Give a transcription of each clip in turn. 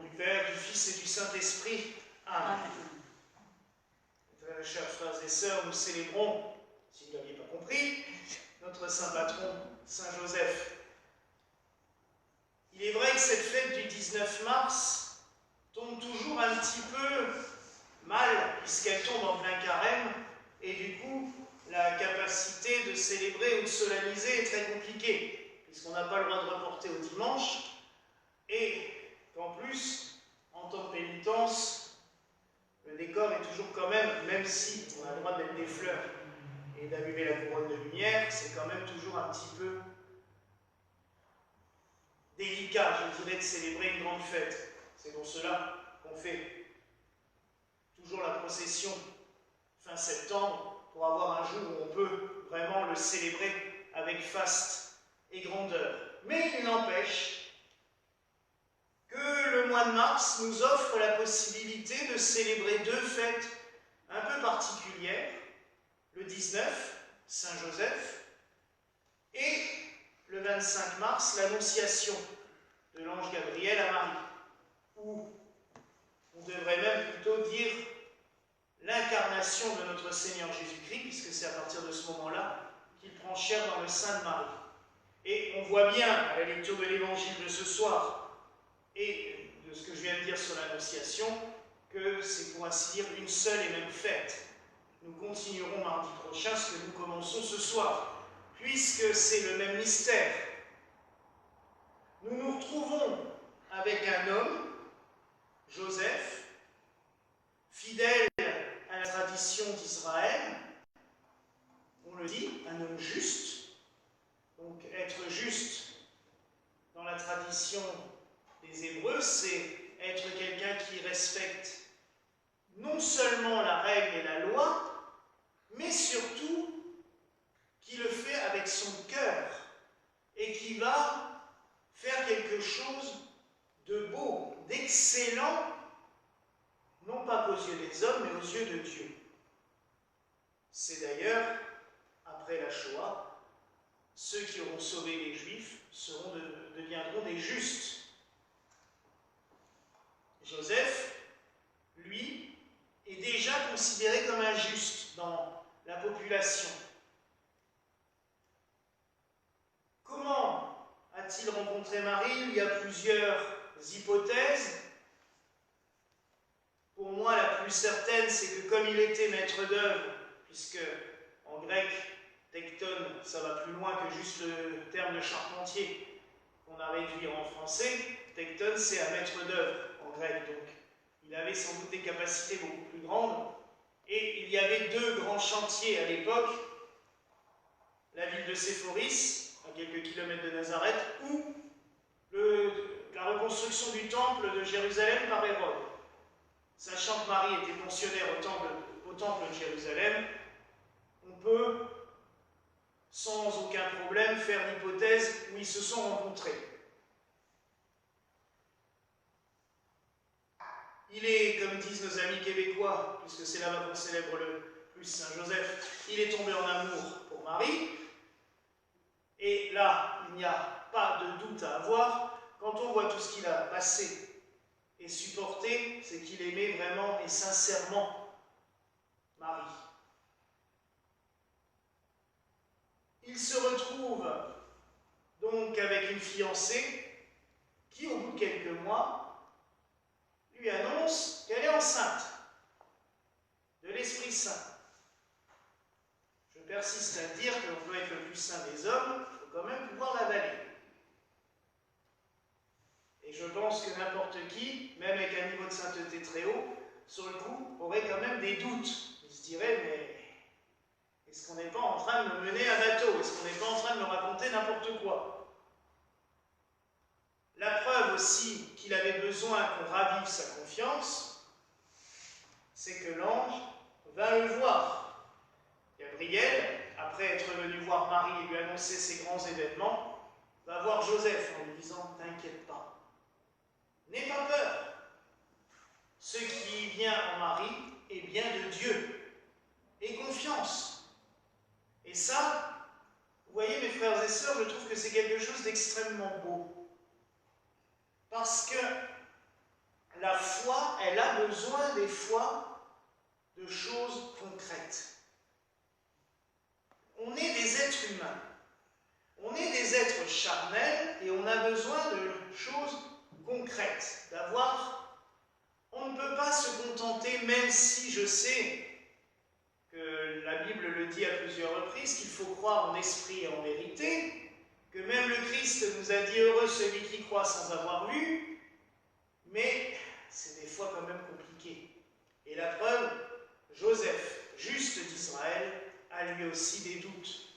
nom du Père, du Fils et du Saint-Esprit. Amen. Très chers frères et sœurs, nous célébrons, si vous ne l'aviez pas compris, notre saint patron, Saint Joseph. Il est vrai que cette fête du 19 mars tombe toujours un petit peu mal, puisqu'elle tombe en plein carême, et du coup, la capacité de célébrer ou de solenniser est très compliquée, puisqu'on n'a pas le droit de reporter au dimanche, et qu'en plus, en temps de pénitence, le décor est toujours quand même si on a le droit de mettre des fleurs et d'allumer la couronne de lumière, c'est quand même toujours un petit peu délicat, je dirais, de célébrer une grande fête. C'est pour cela qu'on fait toujours la procession fin septembre, pour avoir un jour où on peut vraiment le célébrer avec faste et grandeur. Mais il n'empêche que le mois de mars nous offre la possibilité de célébrer deux fêtes un peu particulières. Le 19, Saint-Joseph, et le 25 mars, l'Annonciation de l'ange Gabriel à Marie, ou on devrait même plutôt dire l'incarnation de notre Seigneur Jésus-Christ, puisque c'est à partir de ce moment-là qu'il prend chair dans le sein de Marie. Et on voit bien, à la lecture de l'Évangile de ce soir, et de ce que je viens de dire sur l'Annonciation, que c'est pour ainsi dire une seule et même fête. Nous continuerons mardi prochain ce que nous commençons ce soir, puisque c'est le même mystère. Nous nous retrouvons avec un homme, Joseph, fidèle à la tradition d'Israël, on le dit, un homme juste. Donc être juste dans la tradition des Hébreux, c'est être quelqu'un qui respecte non seulement la règle et la loi, mais surtout qui le fait avec son cœur et qui va faire quelque chose de beau, d'excellent, non pas qu'aux yeux des hommes, mais aux yeux de Dieu. C'est d'ailleurs, après la Shoah, ceux qui auront sauvé les Juifs deviendront des justes. Joseph, lui, est déjà considéré comme un juste dans la population. Comment a-t-il rencontré Marie? Il y a plusieurs hypothèses. Pour moi, la plus certaine, c'est que comme il était maître d'œuvre, puisque en grec, tekton, ça va plus loin que juste le terme de charpentier qu'on a réduit en français, tekton, c'est un maître d'œuvre en grec, donc il avait sans doute des capacités beaucoup plus grandes, et il y avait deux grands chantiers à l'époque, la ville de Séphoris, à quelques kilomètres de Nazareth, ou la reconstruction du temple de Jérusalem par Hérode. Sachant que Marie était pensionnaire au temple de Jérusalem, on peut sans aucun problème faire l'hypothèse où ils se sont rencontrés. Il est, comme disent nos amis québécois, puisque c'est là-bas qu'on célèbre le plus Saint-Joseph, il est tombé en amour pour Marie. Et là, il n'y a pas de doute à avoir. Quand on voit tout ce qu'il a passé et supporté, c'est qu'il aimait vraiment et sincèrement Marie. Il se retrouve donc avec une fiancée qui, au bout de quelques mois, lui annonce qu'elle est enceinte de l'Esprit Saint. Je persiste à dire que l'on peut être le plus saint des hommes, il faut quand même pouvoir l'avaler. Et je pense que n'importe qui, même avec un niveau de sainteté très haut, sur le coup, aurait quand même des doutes. Il se dirait, mais est-ce qu'on n'est pas en train de me mener à bateau? Est-ce qu'on n'est pas en train de me raconter n'importe quoi? La preuve aussi qu'il avait besoin qu'on ravive sa confiance, c'est que l'ange vint le voir. Gabriel, après être venu voir Marie et lui annoncer ces grands événements, va voir Joseph en lui disant « T'inquiète pas, n'aie pas peur. Ce qui vient en Marie est bien de Dieu. Aie confiance. » Et ça, vous voyez mes frères et sœurs, je trouve que c'est quelque chose d'extrêmement beau. Parce que la foi, elle a besoin des fois de choses concrètes. On est des êtres humains. On est des êtres charnels et on a besoin de choses concrètes, on ne peut pas se contenter, même si je sais que la Bible le dit à plusieurs reprises, qu'il faut croire en esprit et en vérité, que même le Christ nous a dit « Heureux celui qui croit sans avoir vu », mais c'est des fois quand même compliqué. Et la preuve, Joseph, juste d'Israël, a lui aussi des doutes.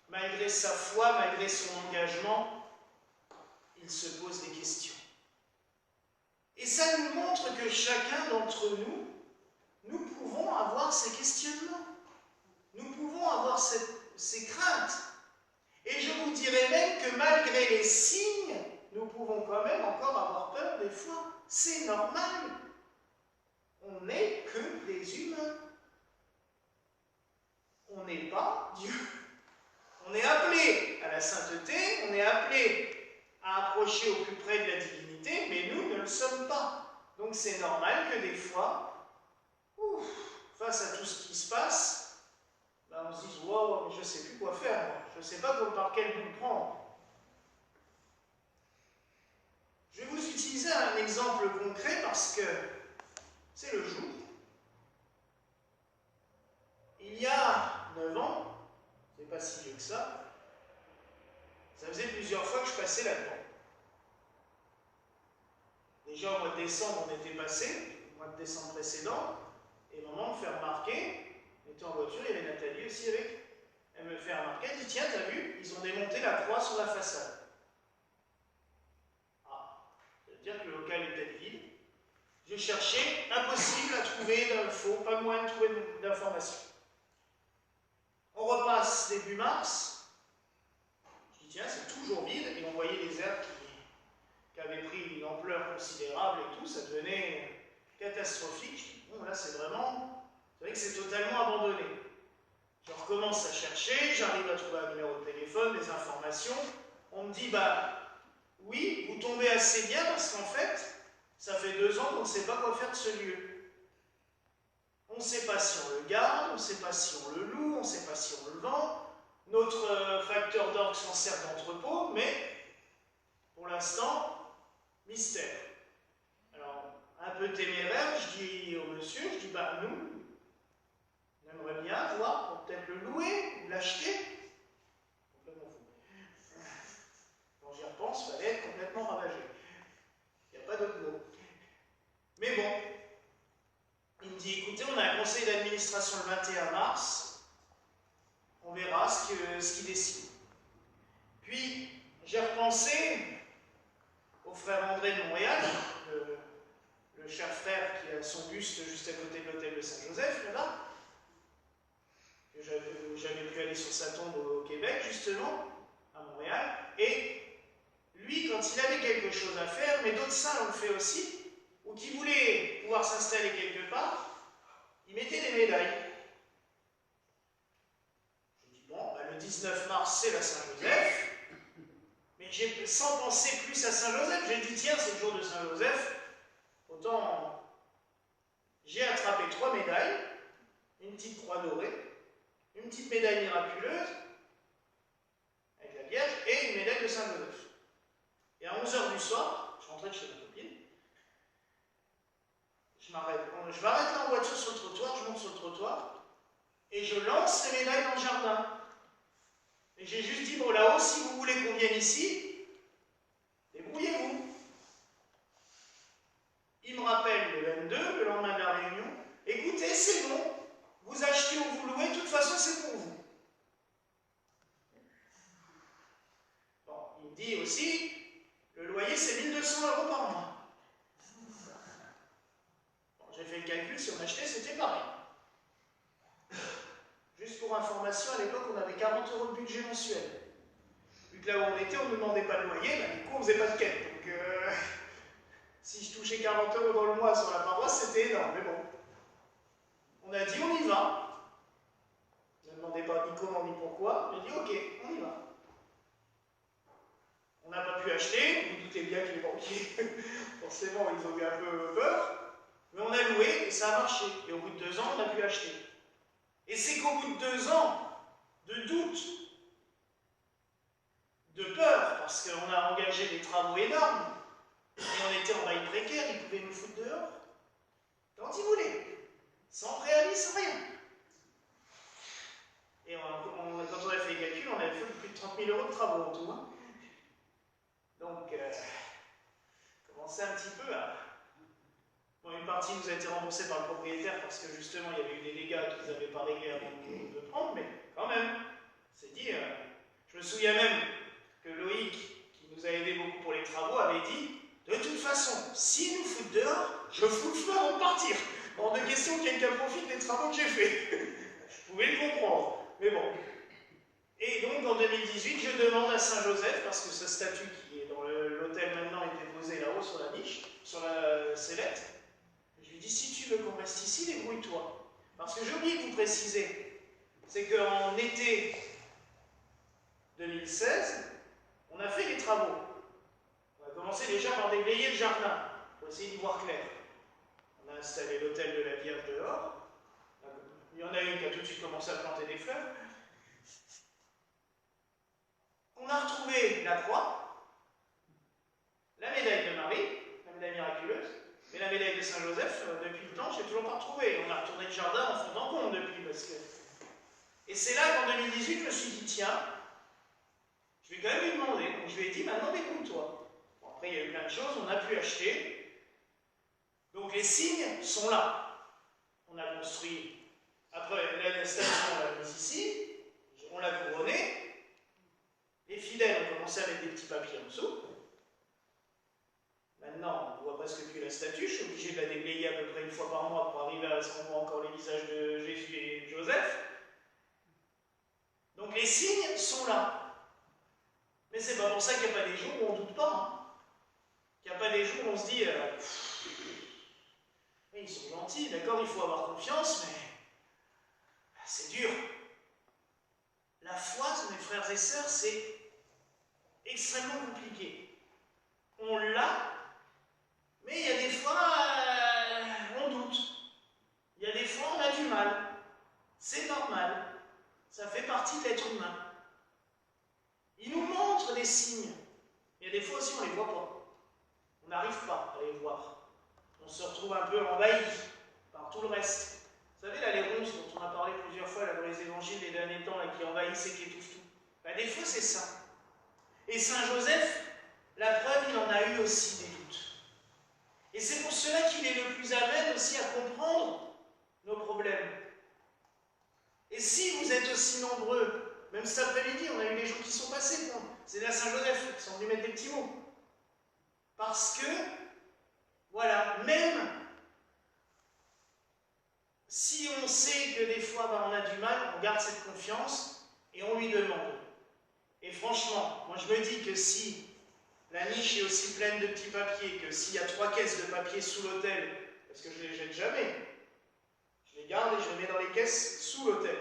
Malgré sa foi, malgré son engagement, il se pose des questions. Et ça nous montre que chacun d'entre nous, nous pouvons avoir ces questionnements. Nous pouvons avoir ces craintes. Et je vous dirais même que malgré les signes, nous pouvons quand même encore avoir peur des fois. C'est normal. On n'est que des humains. On n'est pas Dieu. On est appelé à la sainteté, on est appelé à approcher au plus près de la divinité, mais nous ne le sommes pas. Donc c'est normal que des fois, face à tout ce qui se passe, on se dise « Wow, mais je ne sais plus quoi faire, moi. Je ne sais pas par quel bout prendre. » Je vais vous utiliser un exemple concret parce que c'est le jour. Il y a 9 ans, c'est pas si vieux que ça faisait plusieurs fois que je passais là-dedans. Déjà au mois de décembre, on était passé, au mois de décembre précédent, et maman me fait remarquer, on était en voiture, il y avait Nathalie aussi avec, elle me fait remarquer, elle dit « Tiens, t'as vu, ils ont démonté la croix sur la façade. » Ah, ça veut dire que le local était vide. Je cherchais, impossible à trouver d'infos, pas moyen de trouver d'informations. On repasse début mars, je dis tiens, c'est toujours vide, et on voyait les herbes qui avaient pris une ampleur considérable et tout, ça devenait catastrophique. Je dis bon, là c'est vrai que c'est totalement abandonné. Je recommence à chercher, j'arrive à trouver un numéro de téléphone, des informations. On me dit bah oui, vous tombez assez bien parce qu'en fait, ça fait 2 ans qu'on ne sait pas quoi faire de ce lieu. On ne sait pas si on le garde, on ne sait pas si on le loue, on ne sait pas si on le vend. Notre facteur d'orgue s'en sert d'entrepôt, mais pour l'instant, mystère. Alors, un peu téméraire, je dis au monsieur, bah nous, on aimerait bien voir pour peut-être le louer ou l'acheter. Complètement fou. Quand j'y repense, il fallait être complètement ravagé. Il n'y a pas d'autre mot. Mais bon, il me dit, écoutez, on a un conseil d'administration le 21 mars, on verra ce qu'il décide. Puis, j'ai repensé au frère André de Montréal, le cher frère qui a son buste juste à côté de l'hôtel de Saint-Joseph, là-bas, que j'avais pu aller sur sa tombe au Québec, justement, à Montréal, et lui, quand il avait quelque chose à faire, mais d'autres saints l'ont fait aussi, ou qui voulaient pouvoir s'installer quelque part, il mettait des médailles. Je dis, bon, le 19 mars, c'est la Saint-Joseph, mais sans penser plus à Saint-Joseph, j'ai dit, tiens, c'est le jour de Saint-Joseph, autant j'ai attrapé 3 médailles, une petite croix dorée, une petite médaille miraculeuse, avec la Vierge, et une médaille de Saint-Joseph. Et à 11h du soir, je rentrais de chez ma copine, je m'arrête là en voiture sur le trottoir, je monte sur le trottoir, et je lance les médailles dans le jardin. Et j'ai juste dit, bon là-haut, si vous voulez qu'on vienne ici, débrouillez-vous. Il me rappelle le 22, le lendemain de la réunion, écoutez, c'est bon, vous achetez ou vous louez, de toute façon c'est pour vous. Bon, il me dit aussi, le loyer c'est 1 200 € par mois. Bon, j'ai fait le calcul, si on achetait, c'était pareil. Juste pour information, à l'époque, on avait 40 € de budget mensuel. Vu que là où on était, on ne nous demandait pas de loyer, du coup, on ne faisait pas de quête. Donc, si je touchais 40 € dans le mois sur la paroisse, c'était énorme. Mais bon, on a dit, on y va. Ne demandez pas ni comment ni pourquoi. J'ai dit, ok, on y va. n'a pas pu acheter, vous vous doutez bien que les banquiers, forcément, ils ont eu un peu peur, mais on a loué et ça a marché. Et au bout de 2 ans, on a pu acheter. Et c'est qu'au bout de 2 ans de doute, de peur, parce qu'on a engagé des travaux énormes, et on était en bail précaire, ils pouvaient nous foutre dehors. Quand ils voulaient, sans préavis, sans rien. Et quand on a fait les calculs, on avait fait plus de 30 000 € de travaux en tout. Hein. Donc, commençait un petit peu à... Bon, une partie nous a été remboursée par le propriétaire parce que justement, il y avait eu des dégâts qu'ils n'avaient pas réglés avant de prendre, mais quand même, c'est dit... je me souviens même que Loïc, qui nous a aidé beaucoup pour les travaux, avait dit « De toute façon, s'ils nous foutent dehors, je fous le feu avant de partir. Hors de question que quelqu'un profite des travaux que j'ai faits. » Je pouvais le comprendre, mais bon. Et donc, en 2018, je demande à Saint-Joseph, parce que ce statut qui est dans l'hôtel maintenant est déposé là-haut sur la niche, sur la sellette, je lui dis « Si tu veux qu'on reste ici, débrouille-toi. » Parce que j'ai oublié de vous préciser, c'est qu'en été 2016, on a fait les travaux. On a commencé déjà par déblayer le jardin, pour essayer d'y voir clair. On a installé l'hôtel de la Vierge dehors. Il y en a une qui a tout de suite commencé à planter des fleurs. On a retrouvé la croix, la médaille de Marie, la médaille miraculeuse, mais la médaille de Saint-Joseph, depuis le temps, je n'ai toujours pas retrouvé. On a retourné le jardin en fond en compte depuis, parce que... Et c'est là qu'en 2018, je me suis dit, tiens, je vais quand même lui demander. Donc je lui ai dit, maintenant débrouille-toi. Bon, après, il y a eu plein de choses, on a pu acheter. Donc les signes sont là. On a construit, après la station, on l'a mise ici, on l'a couronnée. Les fidèles ont commencé à mettre des petits papiers en dessous. Maintenant, on ne voit presque plus la statue. Je suis obligé de la déblayer à peu près une fois par mois pour arriver à ce qu'on voit encore les visages de Jésus et Joseph. Donc les signes sont là. Mais c'est pas pour ça qu'il n'y a pas des jours où on ne doute pas. Hein. Qu'il n'y a pas des jours où on se dit oui, ils sont gentils, d'accord, il faut avoir confiance, mais c'est dur. La foi, mes frères et sœurs, c'est extrêmement compliqué. On l'a, mais il y a des fois, on doute. Il y a des fois, on a du mal. C'est normal. Ça fait partie de l'être humain. Il nous montre des signes. Il y a des fois aussi, on ne les voit pas. On n'arrive pas à les voir. On se retrouve un peu envahi par tout le reste. Vous savez, là, les ronces dont on a parlé plusieurs fois là, dans les évangiles des derniers temps, là, qui envahissent et qui étouffent tout. Ben, des fois, c'est ça. Et Saint Joseph, la preuve, il en a eu aussi des doutes. Et c'est pour cela qu'il est le plus à même aussi à comprendre nos problèmes. Et si vous êtes aussi nombreux, même cet après-midi, on a eu des gens qui sont passés, bon, c'est là Saint Joseph, qui sont venus mettre des petits mots. Parce que, voilà, même si on sait que des fois ben, on a du mal, on garde cette confiance et on lui demande. Et franchement, moi je me dis que si la niche est aussi pleine de petits papiers, que s'il y a 3 caisses de papier sous l'autel, parce que je ne les jette jamais, je les garde et je les mets dans les caisses sous l'autel.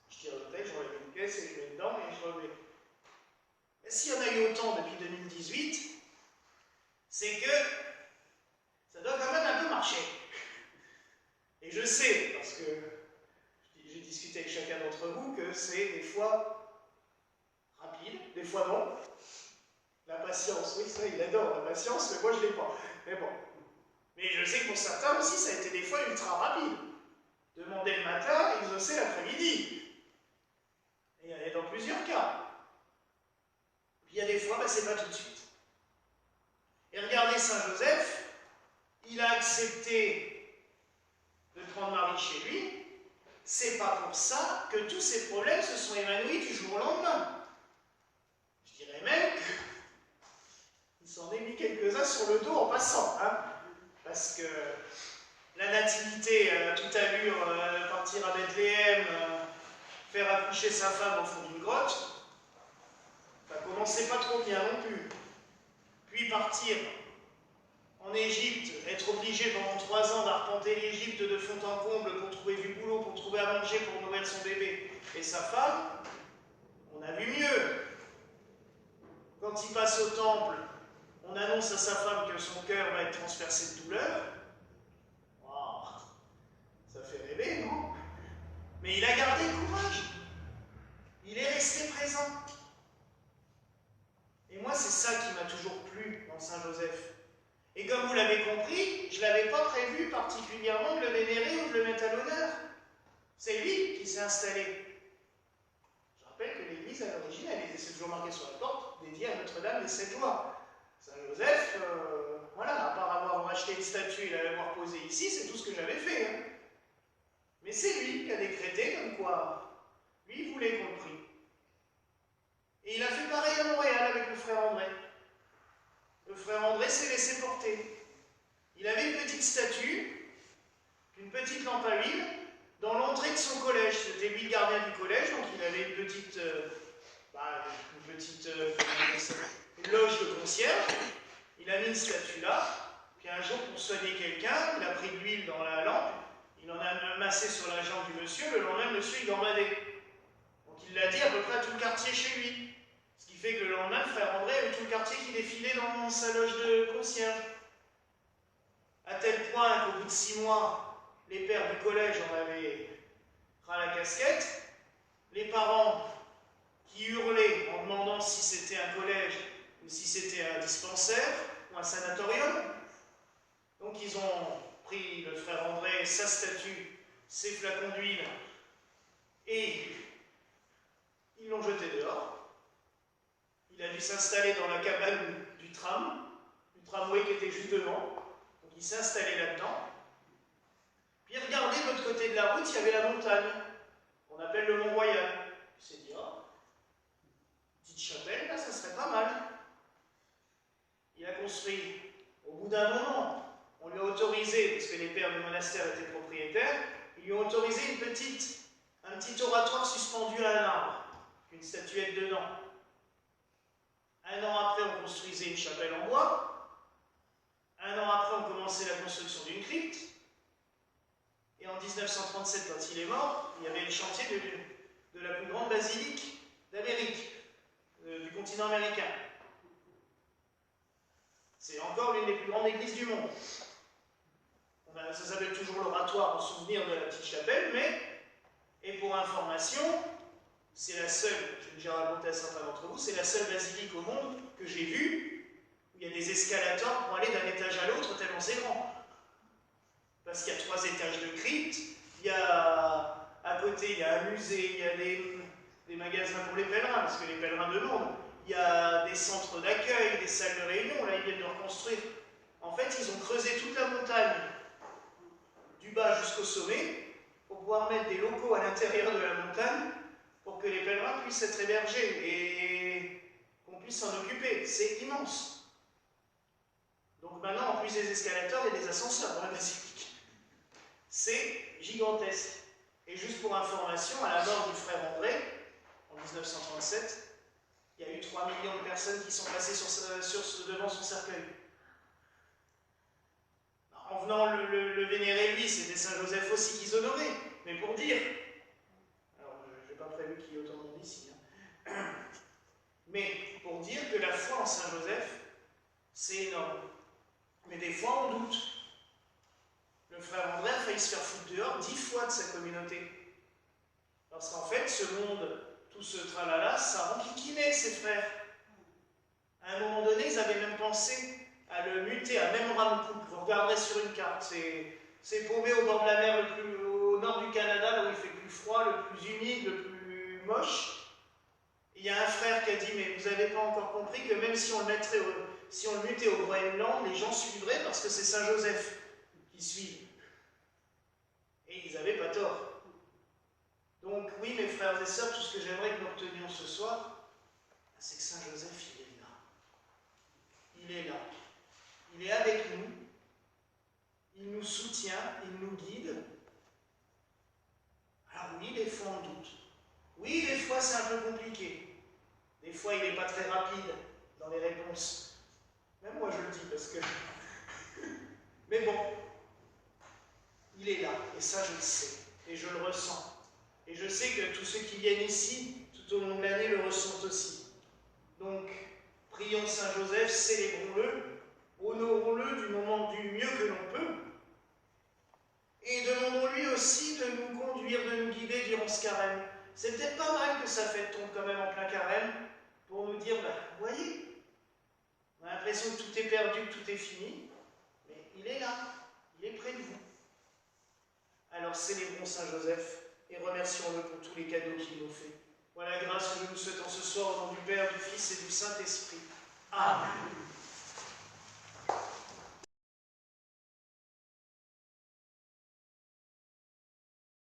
Je tire l'autel, je relève une caisse et je mets dedans et je remets. Et s'il y en a eu autant depuis 2018, c'est que ça doit quand même un peu marcher. Et je sais, parce que j'ai discuté avec chacun d'entre vous, que c'est des fois rapide, des fois non. La patience, oui, ça, il adore la patience, mais moi je ne l'ai pas. Mais bon. Mais je sais que pour certains aussi, ça a été des fois ultra rapide. Demander le matin, exaucer l'après-midi. Et il y en a dans plusieurs cas. Puis il y a des fois, ben, c'est pas tout de suite. Et regardez Saint Joseph, il a accepté de prendre Marie chez lui, c'est pas pour ça que tous ces problèmes se sont évanouis du jour au lendemain. Je dirais même qu'il s'en est mis quelques-uns sur le dos en passant, hein, parce que la nativité, toute allure, partir à Bethléem, faire accoucher sa femme au fond d'une grotte, ça commençait pas trop bien non plus. Puis partir en Égypte, être obligé pendant 3 ans d'arpenter l'Égypte de fond en comble pour trouver du boulot, pour trouver à manger, pour nourrir son bébé et sa femme, on a vu mieux. Quand il passe au temple, on annonce à sa femme que son cœur va être transpercé de douleur. Wow, ça fait rêver, non? Mais il a gardé le courage. Il est resté présent. Et moi, c'est ça qui m'a toujours plu dans Saint Joseph. Et comme vous l'avez compris, je ne l'avais pas prévu particulièrement de le vénérer ou de le mettre à l'honneur. C'est lui qui s'est installé. Je rappelle que l'église, à l'origine, elle était toujours marquée sur la porte, dédiée à Notre-Dame des Sept Joies. Saint Joseph, voilà, à part avoir racheté une statue et l'avoir posée ici, c'est tout ce que j'avais fait. Hein. Mais c'est lui qui a décrété comme quoi, lui, il voulait qu'on le prie. Et il a fait pareil à Montréal avec le frère André. Le frère André s'est laissé porter. Il avait une petite statue, une petite lampe à huile, dans l'entrée de son collège. C'était lui le gardien du collège, donc il avait une petite une loge de concierge. Il a mis une statue là, puis un jour, pour soigner quelqu'un, il a pris de l'huile dans la lampe, il en a massé sur la jambe du monsieur, le lendemain, le monsieur, il gambadait. Donc il l'a dit à peu près à tout le quartier chez lui. Ce qui fait que le lendemain, le frère André avait tout le quartier qui défilait dans sa loge de concierge. À tel point qu'au bout de 6 mois, les pères du collège en avaient ras la casquette. Les parents qui hurlaient en demandant si c'était un collège ou si c'était un dispensaire ou un sanatorium. Donc ils ont pris le frère André, sa statue, ses flacons d'huile, et ils l'ont jeté dehors. Il a dû s'installer dans la cabane du tramway qui était juste devant. Donc il s'est installé là-dedans. Puis regardez, de l'autre côté de la route, il y avait la montagne, qu'on appelle le Mont-Royal. Il s'est dit, oh, petite chapelle, là, ça serait pas mal. Il a construit, au bout d'un moment, on lui a autorisé, parce que les pères du monastère étaient propriétaires, ils lui ont autorisé un petit oratoire suspendu à un arbre, une statuette dedans. Un an après, on construisait une chapelle en bois. Un an après, on commençait la construction d'une crypte. Et en 1937, quand il est mort, il y avait le chantier de la plus grande basilique d'Amérique, du continent américain. C'est encore l'une des plus grandes églises du monde. Ça s'appelle toujours l'oratoire en souvenir de la petite chapelle, mais, et pour information, c'est la seule, je l'ai déjà raconté à certains d'entre vous, c'est la seule basilique au monde que j'ai vue où il y a des escalators pour aller d'un étage à l'autre tellement c'est grand. Parce qu'il y a 3 étages de crypte, il y a à côté il y a un musée, il y a des magasins pour les pèlerins, parce que les pèlerins demandent, il y a des centres d'accueil, des salles de réunion, là ils viennent de reconstruire. En fait, ils ont creusé toute la montagne, du bas jusqu'au sommet, pour pouvoir mettre des locaux à l'intérieur de la montagne, pour que les pèlerins puissent être hébergés et qu'on puisse s'en occuper. C'est immense. Donc maintenant, en plus des escalators, il y a des ascenseurs dans la basilique. C'est gigantesque. Et juste pour information, à la mort du frère André, en 1937, il y a eu 3 millions de personnes qui sont passées devant son cercueil. En venant le vénérer lui, c'était Saint Joseph aussi qu'ils honoraient. Mais pour dire, je n'ai pas prévu qu'il y ait autant de monde ici, hein. Mais pour dire que la foi en Saint Joseph, c'est énorme. Mais des fois, on doute. Le frère André a failli se faire foutre dehors 10 fois de sa communauté. Parce qu'en fait, ce monde, tout ce tralala, ça renquiquinait ses frères. À un moment donné, ils avaient même pensé à le muter à Memramcook. Vous regarderez sur une carte, c'est paumé au bord de la mer, au nord du Canada, là où il fait le plus froid, le plus humide, le plus moche. Et il y a un frère qui a dit, mais vous n'avez pas encore compris que même si on le mutait au Groenland, les gens suivraient parce que c'est Saint Joseph qui suit. Et ils n'avaient pas tort. Donc oui, mes frères et sœurs, tout ce que j'aimerais que nous retenions ce soir, c'est que Saint Joseph, il est là. Il est là. Il est avec nous. Il nous soutient, il nous guide. Alors oui, des fois on doute. Oui, des fois c'est un peu compliqué. Des fois il n'est pas très rapide dans les réponses. Même moi je le dis parce que... Mais bon, il est là, et ça je le sais, et je le ressens. Et je sais que tous ceux qui viennent ici, tout au long de l'année, le ressentent aussi. Donc, Prions Saint Joseph, célébrons-le, honorons-le du mieux que l'on peut, et demandons-lui aussi de nous conduire, de nous guider durant ce carême. C'est peut-être pas mal que sa fête tombe quand même en plein carême, pour nous dire, vous voyez, on a l'impression que tout est perdu, que tout est fini, mais il est là, il est près de vous. Alors célébrons Saint Joseph et remercions-le pour tous les cadeaux qu'il nous fait. Voilà la grâce que je nous souhaite en ce soir au nom du Père, du Fils et du Saint-Esprit. Amen.